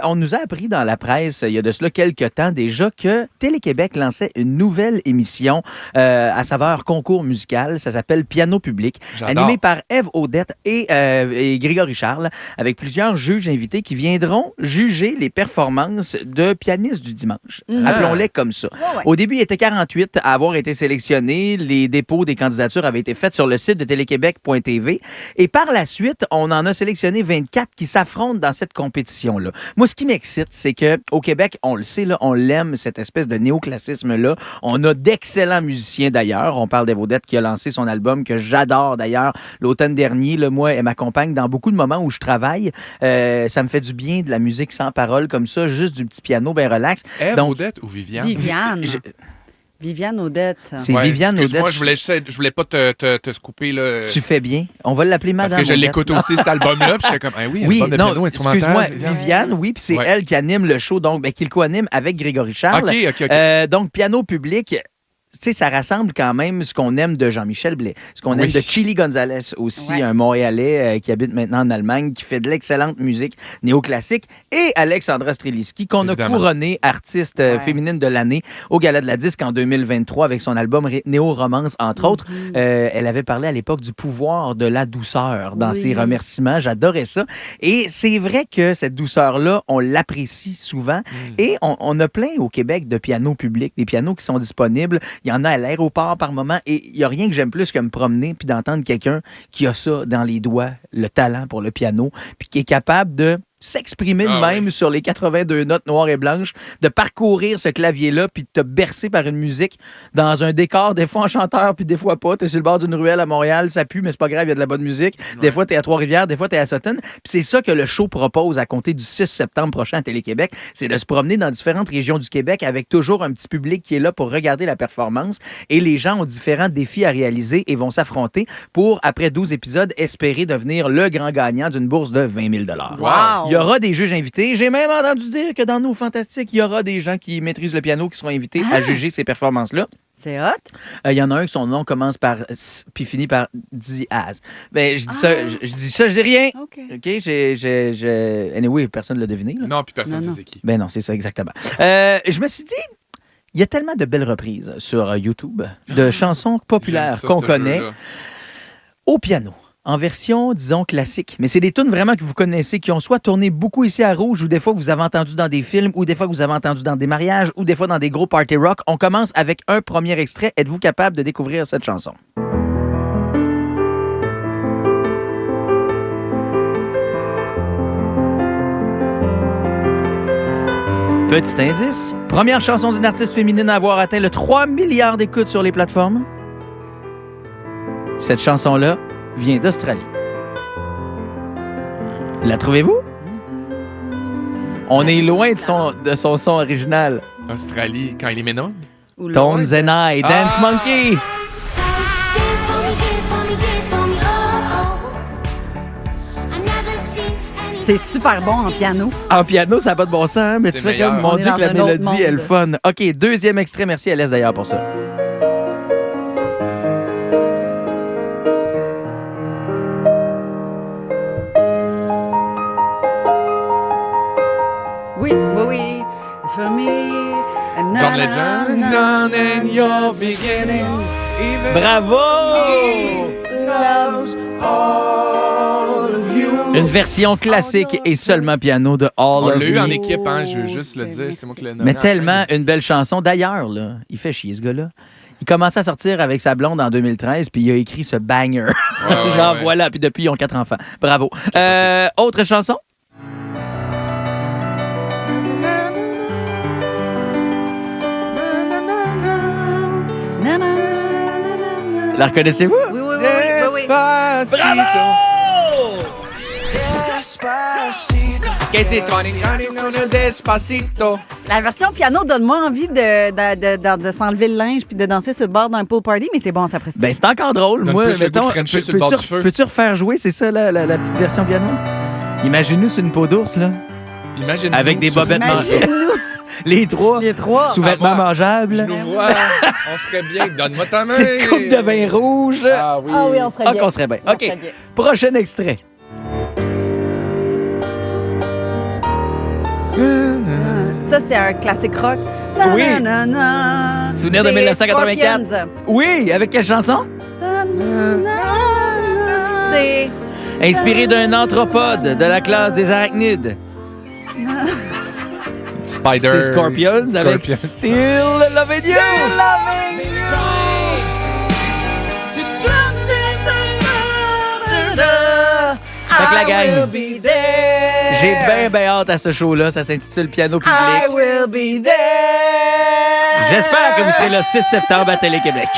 On nous a appris dans la presse, il y a de cela quelques temps déjà, que Télé-Québec lançait une nouvelle émission à saveur concours musical. Ça s'appelle Piano public, animée par Ève Audette et Grégory Charles, avec plusieurs juges invités qui viendront juger les performances de pianistes du dimanche. Appelons-les comme ça. Ouais. Au début, il était 48 à avoir été sélectionnés. Les dépôts des candidatures avaient été faits sur le site de téléquébec.tv. Et par la suite, on en a sélectionné 24 qui s'affrontent dans cette compétition-là. Moi, ce qui m'excite, c'est qu'au Québec, on le sait, là, on l'aime, cette espèce de néoclassisme-là. On a d'excellents musiciens, d'ailleurs. On parle d'Ève Audette qui a lancé son album, que j'adore, d'ailleurs, l'automne dernier. Là, moi, elle m'accompagne dans beaucoup de moments où je travaille. Ça me fait du bien, de la musique sans parole, comme ça, juste du petit piano bien relax. Ève Audette ou Viviane? Viviane Audette. C'est Viviane Audette. Moi, je voulais pas te scooper. Là. Tu fais bien. On va l'appeler Madame Parce que je Audette. l'écoute aussi, cet album-là. Puis j'étais comme, oui, oui, album de piano instrumental. Excuse-moi, Viviane, oui, puis c'est elle qui anime le show, donc, qui le co-anime avec Grégory Charles. OK. Donc, piano public. Tu sais, ça rassemble quand même ce qu'on aime de Jean-Michel Blais, ce qu'on aime de Chili Gonzalez aussi, un Montréalais qui habite maintenant en Allemagne, qui fait de l'excellente musique néoclassique, et Alexandra Streliski, qu'on a couronné artiste féminine de l'année au Gala de la Disque en 2023 avec son album Néo-Romance, entre autres. Elle avait parlé à l'époque du pouvoir de la douceur dans ses remerciements. J'adorais ça. Et c'est vrai que cette douceur-là, on l'apprécie souvent. Et on a plein au Québec de pianos publics, des pianos qui sont disponibles. Il y en a à l'aéroport par moment et il n'y a rien que j'aime plus que me promener puis d'entendre quelqu'un qui a ça dans les doigts, le talent pour le piano, puis qui est capable de s'exprimer de même sur les 82 notes noires et blanches, de parcourir ce clavier-là puis de te bercer par une musique dans un décor, des fois en chanteur puis des fois pas. T'es sur le bord d'une ruelle à Montréal, ça pue, mais c'est pas grave, il y a de la bonne musique. Des fois, t'es à Trois-Rivières, des fois, t'es à Sutton. Puis c'est ça que le show propose à compter du 6 septembre prochain à Télé-Québec, c'est de se promener dans différentes régions du Québec avec toujours un petit public qui est là pour regarder la performance et les gens ont différents défis à réaliser et vont s'affronter pour, après 12 épisodes, espérer devenir le grand gagnant d'une bourse de 20 000 $. Wow! Il y aura des juges invités. J'ai même entendu dire que dans nos fantastiques, il y aura des gens qui maîtrisent le piano qui seront invités à juger ces performances-là. C'est hot. Il y en a un que son nom commence par S puis finit par Diaz. Ben, je dis ça, je dis rien. OK. Anyway, personne ne l'a deviné. Là. Non, puis personne ne sait c'est qui. Ben non, c'est ça, exactement. Je me suis dit, il y a tellement de belles reprises sur YouTube de chansons populaires qu'on connaît au piano. En version, disons, classique. Mais c'est des tunes vraiment que vous connaissez, qui ont soit tourné beaucoup ici à Rouge, ou des fois que vous avez entendu dans des films, ou des fois que vous avez entendu dans des mariages, ou des fois dans des gros party rock. On commence avec un premier extrait. Êtes-vous capable de découvrir cette chanson? Petit indice. Première chanson d'une artiste féminine à avoir atteint le 3 milliards d'écoutes sur les plateformes. Cette chanson-là vient d'Australie. La trouvez-vous? On est loin de son son original. Australie, Kylie Minogue? Tones and I, Dance Monkey. C'est super bon en piano. En piano, ça n'a pas de bon sens, hein? Mais tu fais comme, mon Dieu, que la mélodie est le fun. OK, deuxième extrait. Merci, Alès, d'ailleurs, pour ça. Oui. For me, John Legend. None in your beginning. Bravo! Une version classique et seulement piano de All On of l'a eu Me. en équipe, hein, je veux juste le dire. C'est moi qui l'ai nommé. Mais tellement une belle chanson. D'ailleurs, là, il fait chier, ce gars-là. Il commençait à sortir avec sa blonde en 2013, puis il a écrit ce banger. Genre, voilà, puis depuis, ils ont 4 enfants. Bravo. Autre chanson? La reconnaissez-vous? Oui. Despacito. Bravo! Que c'est Despacito. La version piano donne moins envie de s'enlever le linge puis de danser sur le bord d'un pool party, mais c'est bon, ça preste. Ben, c'est encore drôle. Donne Moi, plus le goût de mettons, frencher sur le bord du feu. peux-tu refaire jouer, c'est ça, la petite version piano? Imagine-nous sur une peau d'ours, là. Imagine avec des bobettes manchettes. Imagine-nous. Les trois. Sous-vêtements mangeables. Je nous vois. On serait bien. Donne-moi ta main. Petite coupe de vin rouge. Ah oui. Ah oui, on serait bien. qu'on serait bien. On OK. serait bien. Prochain extrait. Ça, c'est un classique rock. Oui. Na. Souvenir de C'est 1984. Scorpions. Oui, avec quelle chanson? C'est... Inspiré d'un anthropode de la classe des arachnides. Spider. C'est Scorpions avec Scorpions. Still Loving You. Fait que la gang, j'ai bien hâte à ce show-là. Ça s'intitule Piano I Public. will be there. J'espère que vous serez le 6 septembre à Télé-Québec.